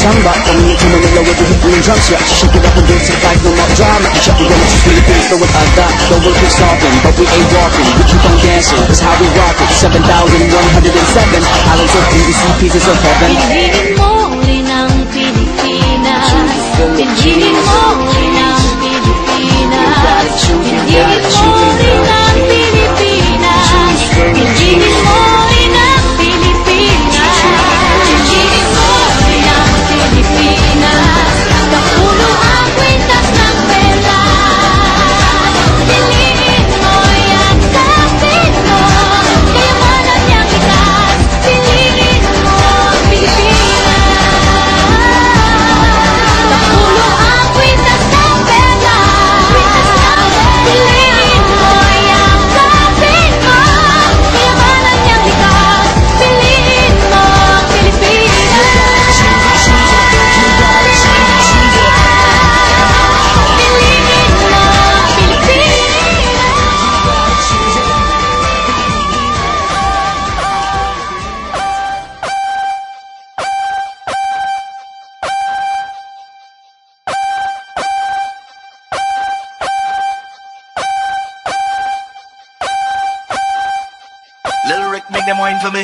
Samba, coming into Manila with the hit and drums. Yeah, she shake it up and dance it like no more drama. Shut the doors, just Philippines, throw it like that. Though we're keep stopping, but we ain't walking. We keep on dancing, that's how we rock it. 7,107 islands of PVC, pieces of heaven. Piliin mo rin ang Pilipinas. Piliin mo rin ang Pilipinas. Piliin mo rin ang Pilipinas. Piliin mo rin ang Pilipinas. Piliin mo rin ang Pilipinas. Kapulo ang kwintas ng pera. Piliin mo yan kapit mo. Kayamanan niyang itas. Piliin mo ang Pilipinas. Kapulo ang kwintas ng pera. Piliin mo yan kapit mo. Kayamanan niyang itas. Piliin mo ang Pilipinas. Lil Rick make them wine for me.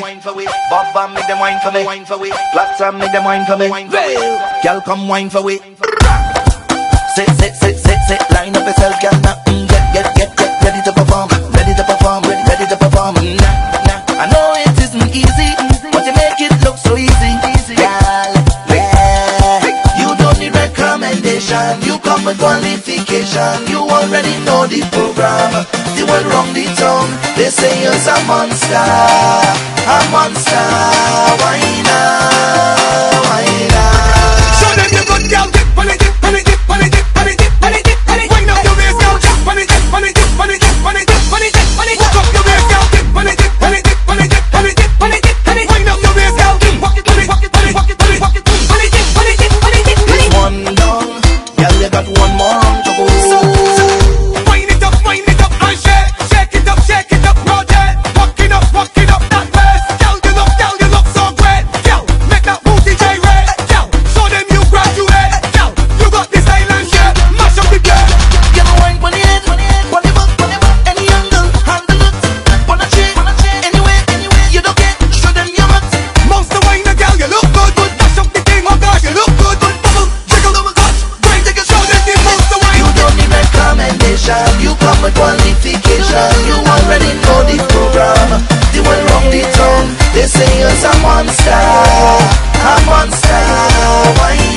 Bob Bam make them wine for me. Platinum make them wine for me. Girl come wine for we. Sit, sit, sit, sit, sit. Line up yourself, girl. Now get ready to perform. Ready to perform. Ready to perform. Nah. I know it isn't easy, but you make it look so easy. Girl, yeah. You don't need recommendation. You come with qualification. You already know the program. The world wrong the tongue. They say you're a monster. A monster. Why not? Why not? They say you're a monster, wine